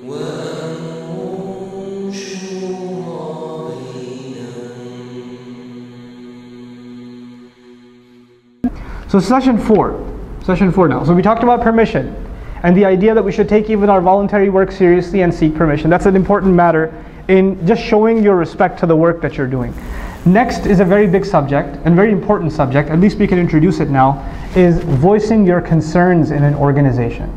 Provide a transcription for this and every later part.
So session 4 now. So we talked about permission and the idea that we should take even our voluntary work seriously and seek permission. That's an important matter in just showing your respect to the work that you're doing. Next is a very big subject and very important subject, at least we can introduce it now, is voicing your concerns in an organization.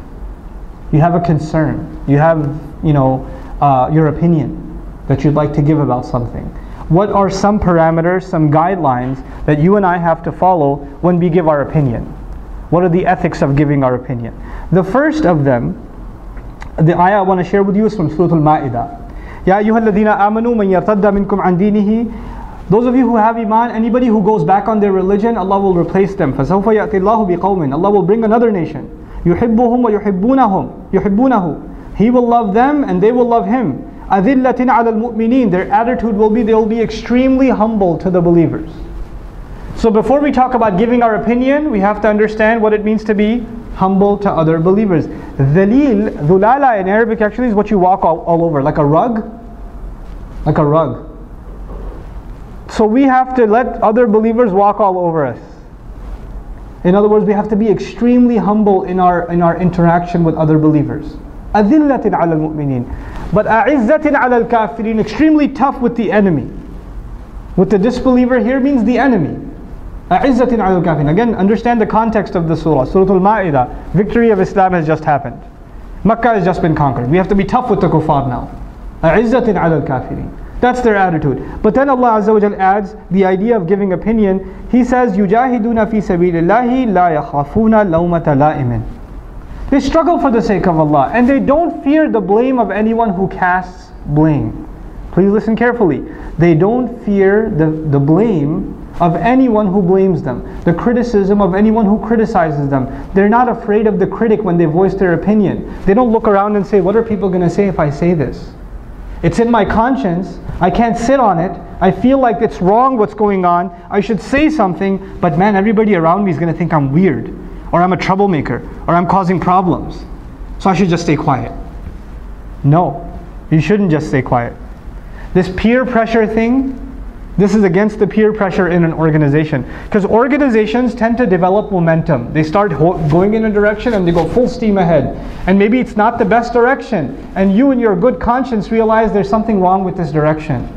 You have a concern, you have your opinion that you'd like to give about something. What are some parameters, some guidelines that you and I have to follow when we give our opinion? What are the ethics of giving our opinion? The first of them, the ayah I want to share with you is from Surah Al-Ma'idah. Ya ayyuhalladhina amanu man yartadda minkum an dinihi. Those of you who have iman, anybody who goes back on their religion, Allah will replace them. فَسَوْفَ يَأْتِ اللَّهُ بِقَوْمٍ. Allah will bring another nation. يُحِبُّهُمْ وَيُحِبُّونَهُ. He will love them and they will love Him. أَذِلَّةٍ عَلَى الْمُؤْمِنِينَ. Their attitude will be, they will be extremely humble to the believers. So before we talk about giving our opinion, we have to understand what it means to be humble to other believers. Dhalil, dhulala in Arabic actually is what you walk all over, like a rug. Like a rug. So we have to let other believers walk all over us. In other words, we have to be extremely humble in our interaction with other believers. أَذِلَّةٍ عَلَى الْمُؤْمِنِينَ. But أَعِزَّةٍ عَلَى الْكَافِرِينَ. Extremely tough with the enemy. With the disbeliever here means the enemy. أَعِزَّةٍ عَلَى الْكَافِرِينَ. Again, understand the context of the surah. Surah Al-Ma'idah. Victory of Islam has just happened. Makkah has just been conquered. We have to be tough with the kuffar now. أَعِزَّةٍ عَلَى الْكَافِرِينَ. That's their attitude. But then Allah Azza wa Jal adds the idea of giving opinion. He says, يُجَاهِدُونَ فِي سَبِيلِ اللَّهِ لَا يَخَافُونَ لَوْمَةَ لَائِمٍ. They struggle for the sake of Allah and they don't fear the blame of anyone who casts blame. Please listen carefully. They don't fear the blame of anyone who blames them, the criticism of anyone who criticizes them. They're not afraid of the critic when they voice their opinion. They don't look around and say, what are people going to say if I say this? It's in my conscience. I can't sit on it. I feel like it's wrong what's going on. I should say something, but man, everybody around me is going to think I'm weird, or I'm a troublemaker, or I'm causing problems. So I should just stay quiet. No, you shouldn't just stay quiet. This peer pressure thing, this is against the peer pressure in an organization. Because organizations tend to develop momentum. They start going in a direction and they go full steam ahead. And maybe it's not the best direction. And you in your good conscience realize there's something wrong with this direction.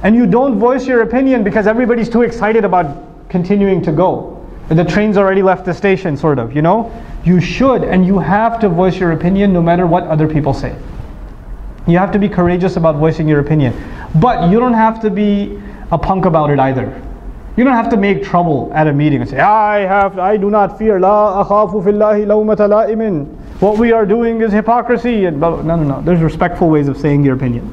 And you don't voice your opinion because everybody's too excited about continuing to go. The train's already left the station, sort of, You should and you have to voice your opinion no matter what other people say. You have to be courageous about voicing your opinion. But you don't have to be a punk about it either. You don't have to make trouble at a meeting and say, I do not fear, la akhafu fillahi lawmata la'imin. What we are doing is hypocrisy. And no. There's respectful ways of saying your opinion.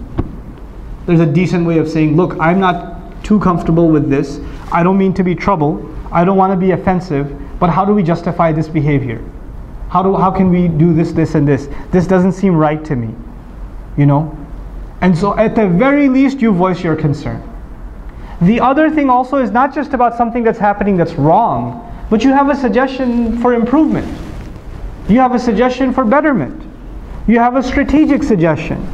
There's a decent way of saying, look, I'm not too comfortable with this. I don't mean to be trouble. I don't want to be offensive. But how do we justify this behavior? How can we do this, and this? This doesn't seem right to me. And so at the very least you voice your concern. The other thing also is not just about something that's happening that's wrong, but you have a suggestion for improvement. You have a suggestion for betterment. You have a strategic suggestion.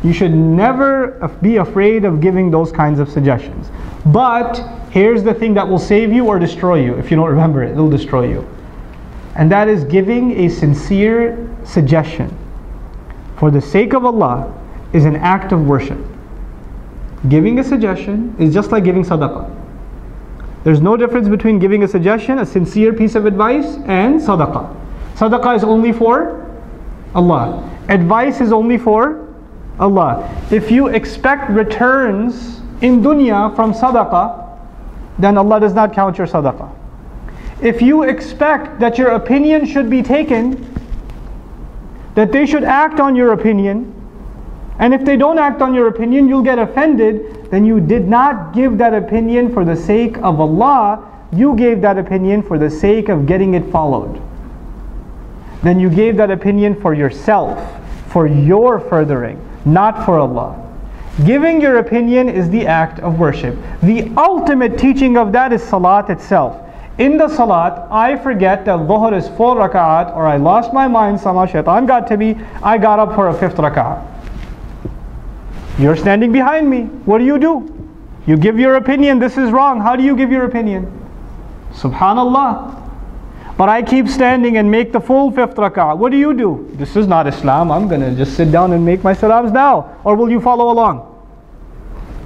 You should never be afraid of giving those kinds of suggestions. But here's the thing that will save you or destroy you. If you don't remember it, it'll destroy you. And that is giving a sincere suggestion for the sake of Allah is an act of worship. Giving a suggestion is just like giving sadaqah. There's no difference between giving a suggestion, a sincere piece of advice, and sadaqah. Sadaqah is only for Allah. Advice is only for Allah. If you expect returns in dunya from sadaqah, then Allah does not count your sadaqah. If you expect that your opinion should be taken, that they should act on your opinion, and if they don't act on your opinion, you'll get offended, then you did not give that opinion for the sake of Allah, you gave that opinion for the sake of getting it followed. Then you gave that opinion for yourself, for your furthering, not for Allah. Giving your opinion is the act of worship. The ultimate teaching of that is salat itself. In the salat, I forget that dhuhr is 4 rak'at, or I lost my mind somehow, shaitan got to me, I got up for a 5th rak'at. You're standing behind me. What do? You give your opinion, this is wrong. How do you give your opinion? Subhanallah. But I keep standing and make the full 5th rak'ah. What do? This is not Islam. I'm going to just sit down and make my salams now. Or will you follow along?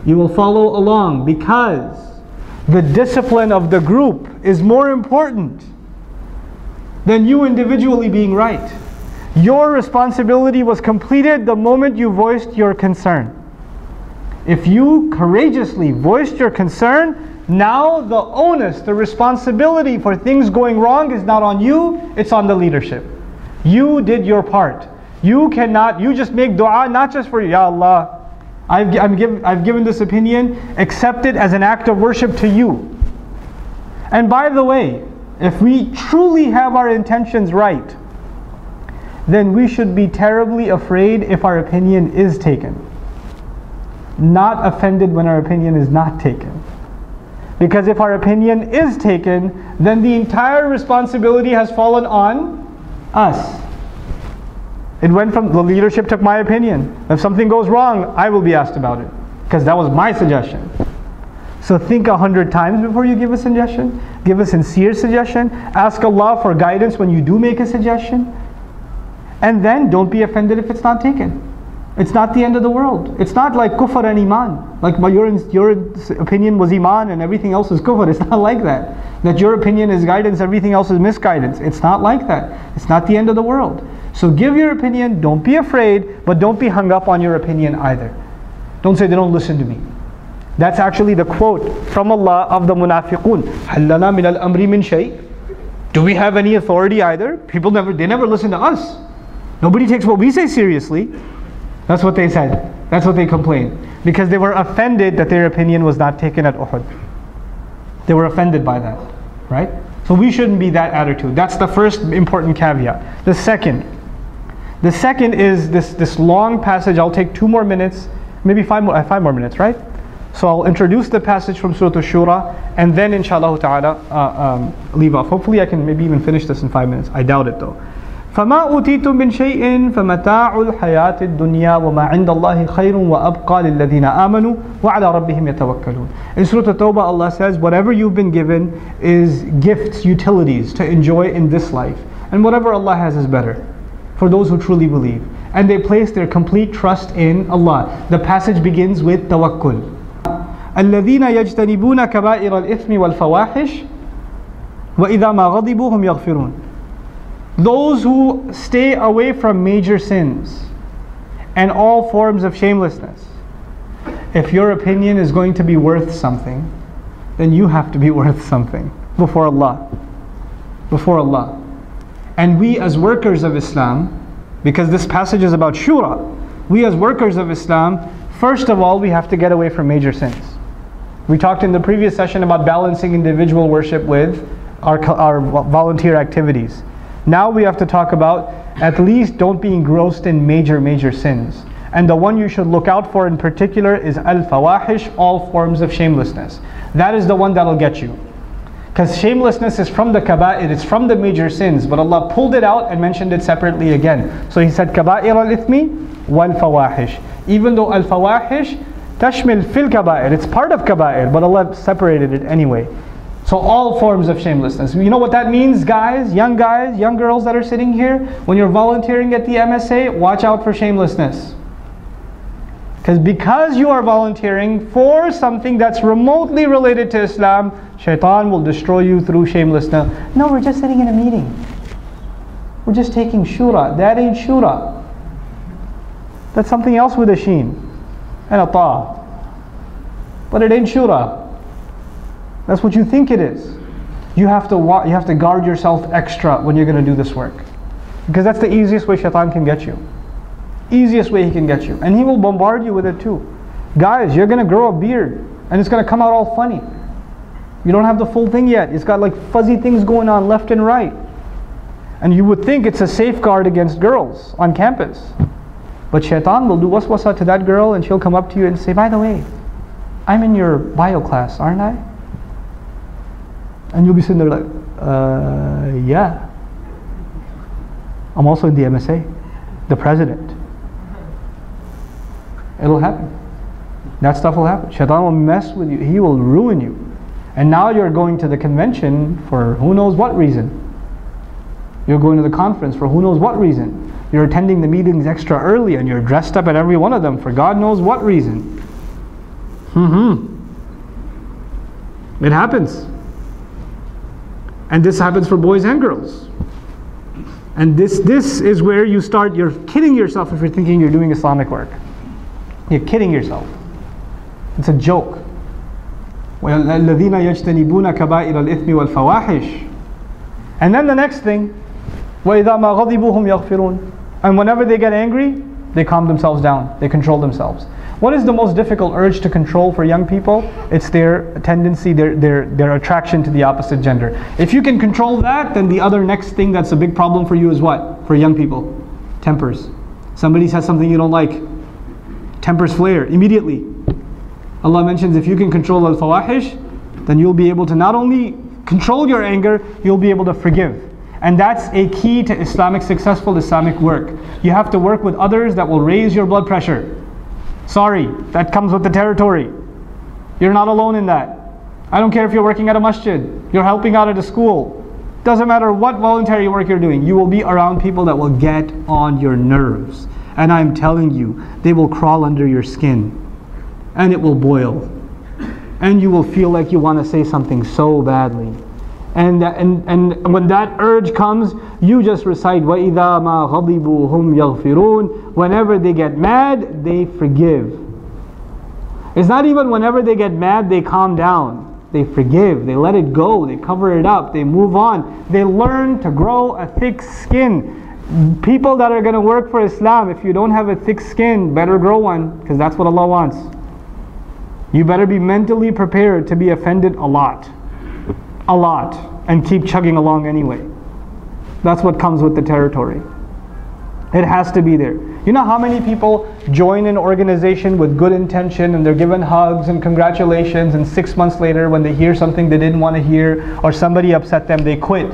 You will follow along because the discipline of the group is more important than you individually being right. Your responsibility was completed the moment you voiced your concern. If you courageously voiced your concern, now the onus, the responsibility for things going wrong is not on you, it's on the leadership. You did your part. You just make dua, not just for, Ya Allah, I've given this opinion, accept it as an act of worship to you. And by the way, if we truly have our intentions right, then we should be terribly afraid if our opinion is taken. Not offended when our opinion is not taken. Because if our opinion is taken, then the entire responsibility has fallen on us. It went from, the leadership took my opinion. If something goes wrong, I will be asked about it. Because that was my suggestion. So think 100 times before you give a suggestion. Give a sincere suggestion. Ask Allah for guidance when you do make a suggestion. And then don't be offended if it's not taken. It's not the end of the world. It's not like kufr and iman. Like your opinion was iman and everything else is kufr. It's not like that. That your opinion is guidance, everything else is misguidance. It's not like that. It's not the end of the world. So give your opinion, don't be afraid, but don't be hung up on your opinion either. Don't say they don't listen to me. That's actually the quote from Allah of the munafiqun. هَلْ لَنَا مِنَ الْأَمْرِ مِنْ شَيْءٍ. Do we have any authority either? They never listen to us. Nobody takes what we say seriously. That's what they said. That's what they complained. Because they were offended that their opinion was not taken at Uhud. They were offended by that. Right? So we shouldn't be that attitude. That's the first important caveat. The second is this long passage. I'll take 2 more minutes, maybe 5 more minutes, right? So I'll introduce the passage from Surah Ash-Shura and then inshallah ta'ala leave off. Hopefully I can maybe even finish this in 5 minutes. I doubt it though. فَمَا أُوتِيتُم مِّن شَيْءٍ فَمَتَاعُ الْحَيَاةِ الدُّنْيَا وَمَا عِندَ اللَّهِ خَيْرٌ وَأَبْقَى لِلَّذِينَ آمَنُوا وَعَلَى رَبِّهِمْ يَتَوَكَّلُونَ. In Surah At-Tawbah, Allah says, whatever you've been given is gifts, utilities to enjoy in this life. And whatever Allah has is better for those who truly believe. And they place their complete trust in Allah. The passage begins with tawakkul. الَّذِينَ يَجْتَنِبُونَ كَبَائِرَ الْإِثْمِ وَالْفَوَاحِشِ وَإِذَا مَا غَضِبُوا هُمْ يَغْفِرُونَ. Those who stay away from major sins and all forms of shamelessness. If your opinion is going to be worth something, then you have to be worth something before Allah. Before Allah. And we as workers of Islam, because this passage is about shura, we as workers of Islam, first of all, we have to get away from major sins. We talked in the previous session about balancing individual worship with our volunteer activities. Now we have to talk about at least don't be engrossed in major sins. And the one you should look out for in particular is al-fawahish, all forms of shamelessness. That is the one that'll get you. Because shamelessness is from the kaba'ir, it's from the major sins, but Allah pulled it out and mentioned it separately again. So He said kaba'ir al-ithmi wal-fawahish. Even though al-fawahish tashmil fil kaba'ir, it's part of kaba'ir, but Allah separated it anyway. So all forms of shamelessness. You know what that means, guys, young girls that are sitting here? When you're volunteering at the MSA, watch out for shamelessness. Because you are volunteering for something that's remotely related to Islam, shaitan will destroy you through shamelessness. No, we're just sitting in a meeting. We're just taking shura. That ain't shura. That's something else with a sheen and a ta. But it ain't shura. That's what you think it is. You have to guard yourself extra when you're going to do this work. Because that's the easiest way shaitan can get you. Easiest way he can get you. And he will bombard you with it too. Guys, you're going to grow a beard and it's going to come out all funny. You don't have the full thing yet. It's got like fuzzy things going on left and right. And you would think it's a safeguard against girls on campus. But shaitan will do waswasa to that girl and she'll come up to you and say, by the way, I'm in your bio class, aren't I? And you'll be sitting there like, yeah. I'm also in the MSA, the president. It'll happen. That stuff will happen. Shaitan will mess with you. He will ruin you. And now you're going to the convention for who knows what reason. You're going to the conference for who knows what reason. You're attending the meetings extra early and you're dressed up at every one of them for God knows what reason. It happens. And this happens for boys and girls. And this is where you're kidding yourself if you're thinking you're doing Islamic work. You're kidding yourself. It's a joke. وَالَّذِينَ يَجْتَنِبُونَ كَبَائِرَ الْإِثْمِ وَالْفَوَاحِشِ. And then the next thing, وَإِذَا مَا غَضِبُوا هُمْ يَغْفِرُونَ. And whenever they get angry, they calm themselves down. They control themselves. What is the most difficult urge to control for young people? It's their tendency, their attraction to the opposite gender. If you can control that, then the other next thing that's a big problem for you is what? For young people? Tempers. Somebody says something you don't like. Tempers flare immediately. Allah mentions if you can control al-fawahish, then you'll be able to not only control your anger, you'll be able to forgive. And that's a key to successful Islamic work. You have to work with others that will raise your blood pressure. Sorry, that comes with the territory. You're not alone in that. I don't care if you're working at a masjid, you're helping out at a school. Doesn't matter what voluntary work you're doing, you will be around people that will get on your nerves. And I'm telling you, they will crawl under your skin. And it will boil. And you will feel like you want to say something so badly. And when that urge comes, you just recite وَإِذَا مَا غَضِبُوا هُمْ يَغْفِرُونَ. Whenever they get mad, they forgive. It's not even whenever they get mad, they calm down. They forgive, they let it go, they cover it up, they move on. They learn to grow a thick skin. People that are going to work for Islam, if you don't have a thick skin, better grow one, because that's what Allah wants. You better be mentally prepared to be offended a lot, and keep chugging along anyway. That's what comes with the territory. It has to be there. You know how many people join an organization with good intention and they're given hugs and congratulations, and 6 months later when they hear something they didn't want to hear or somebody upset them, they quit.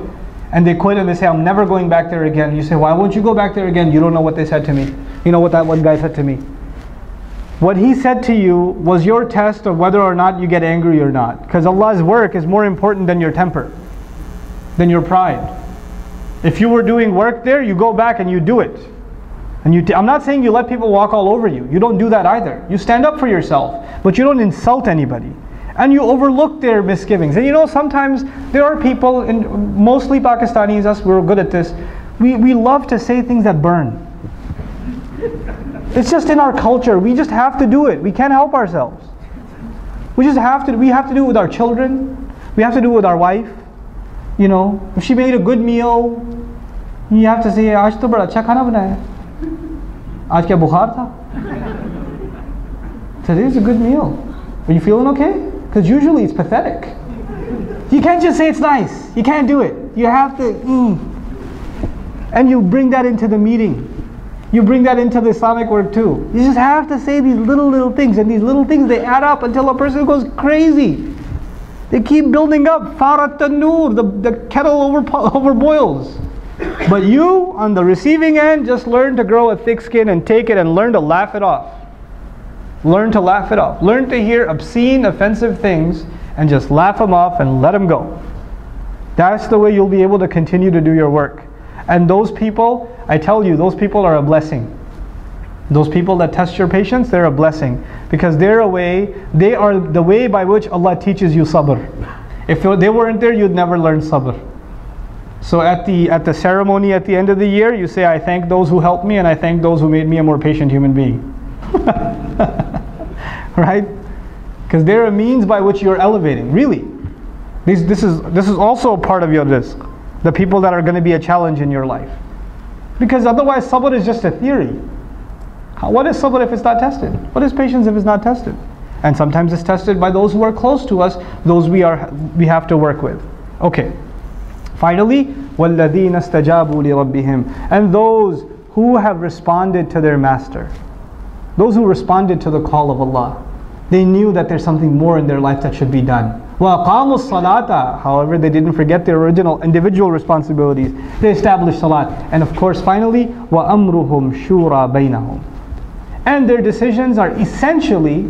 And they quit and they say, I'm never going back there again. You say, why won't you go back there again? You don't know what they said to me. You know what that one guy said to me? What he said to you was your test of whether or not you get angry or not. Because Allah's work is more important than your temper, than your pride. If you were doing work there, you go back and you do it. And I'm not saying you let people walk all over you. You don't do that either. You stand up for yourself, but you don't insult anybody. And you overlook their misgivings. And you know, sometimes there are people, and mostly Pakistanis, us, we're good at this. We love to say things that burn. It's just in our culture. We just have to do it. We can't help ourselves. We just have to. We have to do it with our children. We have to do it with our wife. You know, if she made a good meal, you have to say, "Aaj to bada acha khana banaya. Aaj kya bukhar tha? Today's a good meal. Are you feeling okay?" Because usually it's pathetic. You can't just say it's nice. You can't do it. You have to. And you bring that into the meeting. You bring that into the Islamic work too. You just have to say these little things, and these little things, they add up until a person goes crazy. They keep building up. Farat tanur, the kettle overboils. But you, on the receiving end, just learn to grow a thick skin and take it and learn to laugh it off. Learn to laugh it off. Learn to hear obscene, offensive things and just laugh them off and let them go. That's the way you'll be able to continue to do your work. And those people, I tell you, those people are a blessing. Those people that test your patience, they're a blessing. Because they are the way by which Allah teaches you sabr. If they weren't there, you'd never learn sabr. So at the ceremony at the end of the year, you say, I thank those who helped me and I thank those who made me a more patient human being. Right? Because they're a means by which you're elevating. Really. This is also a part of your rizq. The people that are going to be a challenge in your life. Because otherwise sabr is just a theory. What is sabr if it's not tested? What is patience if it's not tested? And sometimes it's tested by those who are close to us, those we have to work with. Okay. Finally, وَالَّذِينَ اسْتَجَابُوا لِرَبِّهِمْ. And those who have responded to their master. Those who responded to the call of Allah. They knew that there's something more in their life that should be done. وَأَقَامُوا الصَّلَاةَ. However, they didn't forget their original individual responsibilities. They established salat. And of course, finally, وَأَمْرُهُمْ شُورَى بَيْنَهُم. And their decisions are essentially,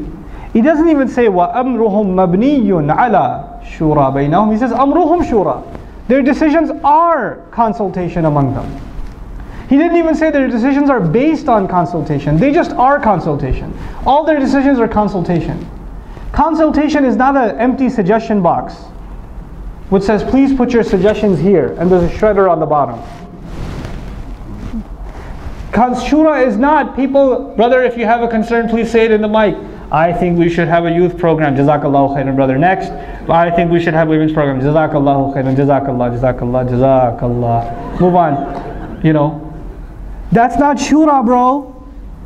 he doesn't even say وَأَمْرُهُمْ مَبْنِيٌّ عَلَى شُورَى بَيْنَهُم. He says أَمْرُهُمْ شُورَى. Their decisions are consultation among them. He didn't even say their decisions are based on consultation. They just are consultation. All their decisions are consultation. Consultation is not an empty suggestion box which says please put your suggestions here and there's a shredder on the bottom. Shura is not people, brother, if you have a concern, please say it in the mic. I think we should have a youth program. Jazakallahu khairan, brother. Next, I think we should have a women's program. Jazakallahu khairan. Jazakallah, jazakallah, jazakallah. Move on. You know, that's not shura, bro.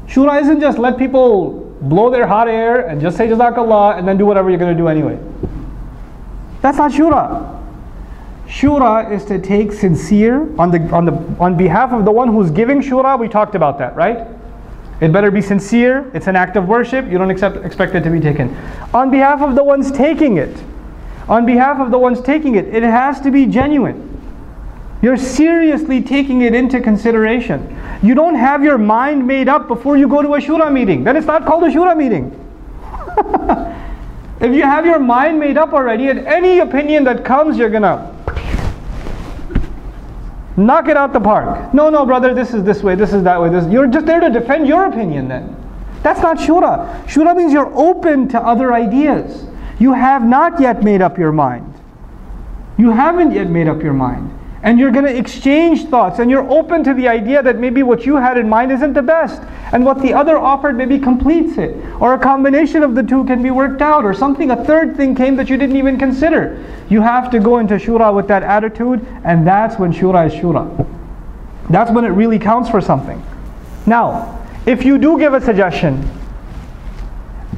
Shura isn't just let people blow their hot air and just say jazakallah and then do whatever you're going to do anyway. That's not shura. Shura is to take sincere on behalf of the one who's giving shura. We talked about that, right? It better be sincere. It's an act of worship. You don't expect it to be taken. On behalf of the ones taking it, it has to be genuine. You're seriously taking it into consideration. You don't have your mind made up before you go to a shura meeting. Then it's not called a shura meeting. If you have your mind made up already, and any opinion that comes, you're gonna knock it out the park. No, brother, this is this way, this is that way. You're just there to defend your opinion then. That's not shura. Shura means you're open to other ideas. You have not yet made up your mind. You haven't yet made up your mind. And you're going to exchange thoughts, and you're open to the idea that maybe what you had in mind isn't the best, and what the other offered maybe completes it, or a combination of the two can be worked out, or something, a third thing came that you didn't even consider. You have to go into shura with that attitude, and that's when shura is shura. That's when it really counts for something. Now, if you do give a suggestion,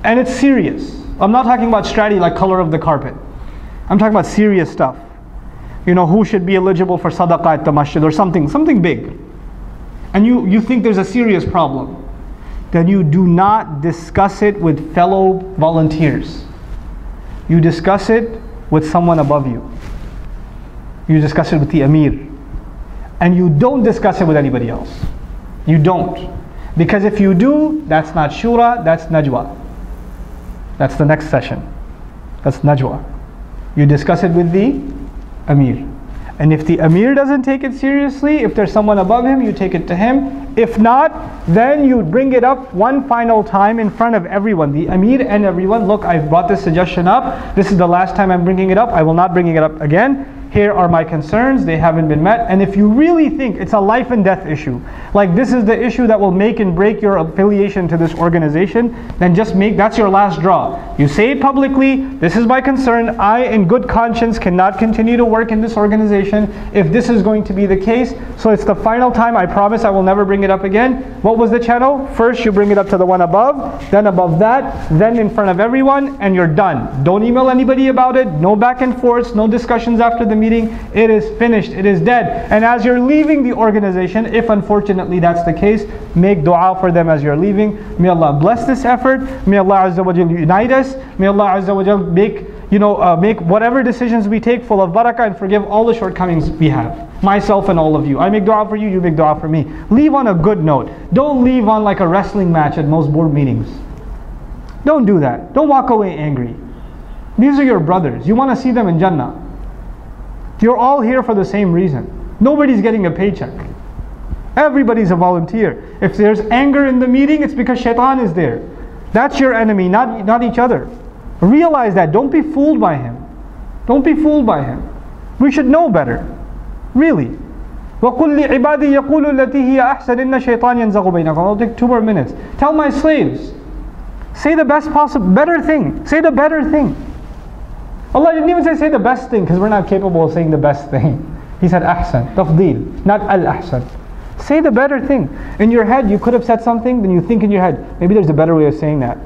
and it's serious, I'm not talking about strategy like color of the carpet. I'm talking about serious stuff. You know, who should be eligible for sadaqah at the masjid or something big. And you think there's a serious problem. Then you do not discuss it with fellow volunteers. You discuss it with someone above you. You discuss it with the Amir. And you don't discuss it with anybody else. You don't. Because if you do, that's not shura, that's najwa. That's the next session. That's najwa. You discuss it with the Amir. And if the Amir doesn't take it seriously, if there's someone above him, you take it to him. If not, then you bring it up one final time in front of everyone, the Amir and everyone. Look, I've brought this suggestion up. This is the last time I'm bringing it up. I will not bring it up again. Here are my concerns. They haven't been met. And if you really think it's a life and death issue, like this is the issue that will make and break your affiliation to this organization, then just that's your last draw. You say it publicly, this is my concern. I, in good conscience, cannot continue to work in this organization if this is going to be the case. So it's the final time. I promise I will never bring it up again. What was the channel? First you bring it up to the one above, then above that, then in front of everyone, and you're done. Don't email anybody about it. No back and forths, no discussions after the meeting. It is finished. It is dead. And as you're leaving the organization, if unfortunately that's the case, make dua for them as you're leaving. May Allah bless this effort. May Allah Azza wa Jal unite us. May Allah Azza wa Jal make whatever decisions we take full of barakah and forgive all the shortcomings we have. Myself and all of you. I make dua for you, you make dua for me. Leave on a good note. Don't leave on like a wrestling match at most board meetings. Don't do that. Don't walk away angry. These are your brothers. You want to see them in Jannah. You're all here for the same reason. Nobody's getting a paycheck. Everybody's a volunteer. If there's anger in the meeting, it's because shaitan is there. That's your enemy, not each other. Realize that. Don't be fooled by him. Don't be fooled by him. We should know better. Really. وَقُلْ لِعِبَادِي يَقُولُ الَّتِي هِيَ أَحْسَنُ إِنَّ الشَّيْطَانَ يَنْزَغُ بَيْنَكُمْ. I'll take 2 more minutes. Tell my slaves, say the best possible, better thing. Say the better thing. Allah didn't even say the best thing, because we're not capable of saying the best thing. He said ahsan, tafdeel, not al-ahsan. Say the better thing. In your head, you could have said something, then you think in your head, maybe there's a better way of saying that.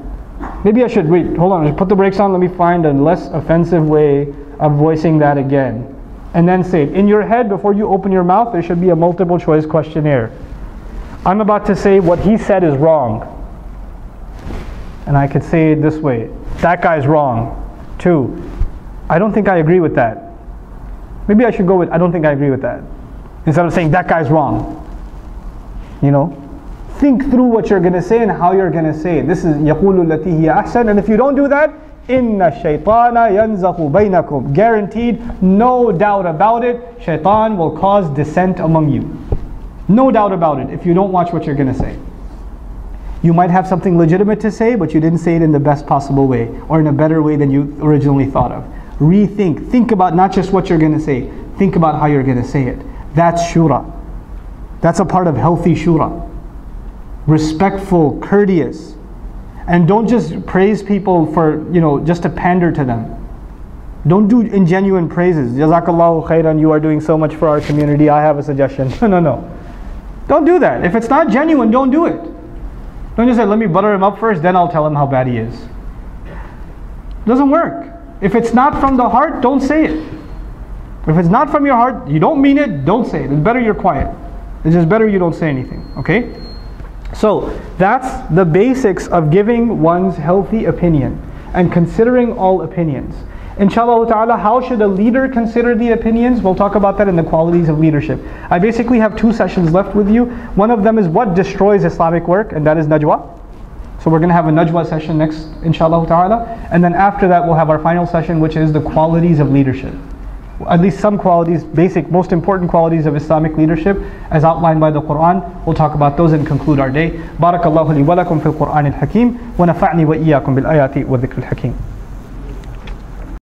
Maybe I should, wait, hold on, just put the brakes on, let me find a less offensive way of voicing that again. And then say it. In your head, before you open your mouth, there should be a multiple choice questionnaire. I'm about to say what he said is wrong. And I could say it this way, that guy's wrong, too. I don't think I agree with that. Maybe I should go with, I don't think I agree with that. Instead of saying, that guy's wrong. You know? Think through what you're going to say and how you're going to say it. This is يَقُولُ الَّتِي هِيَ أَحْسَنُ. And if you don't do that, إِنَّ الشَّيْطَانَ يَنْزَغُ بَيْنَكُمْ. Guaranteed, no doubt about it, shaitan will cause dissent among you. No doubt about it if you don't watch what you're going to say. You might have something legitimate to say, but you didn't say it in the best possible way, or in a better way than you originally thought of. Rethink. Think about not just what you're going to say, think about how you're going to say it. That's shura. That's a part of healthy shura. Respectful, courteous. And don't just praise people for, just to pander to them. Don't do ingenuine praises. Jazakallahu khairan, you are doing so much for our community, I have a suggestion. No. Don't do that. If it's not genuine, don't do it. Don't just say, let me butter him up first, then I'll tell him how bad he is. It doesn't work. If it's not from the heart, don't say it. If it's not from your heart, you don't mean it, don't say it. It's better you're quiet. It's just better you don't say anything, okay? So that's the basics of giving one's healthy opinion and considering all opinions. Inshallah ta'ala, how should a leader consider the opinions? We'll talk about that in the qualities of leadership. I basically have 2 sessions left with you. One of them is what destroys Islamic work, and that is najwa. So we're going to have a najwa session next, inshallah ta'ala. And then after that, we'll have our final session, which is the qualities of leadership. At least some qualities, basic, most important qualities of Islamic leadership as outlined by the Quran. We'll talk about those and conclude our day. Barakallahu li wa lakum fil Qur'an al-Hakim wa nafa'ni wa iyyakum bil ayati wa dhikr al-Hakim.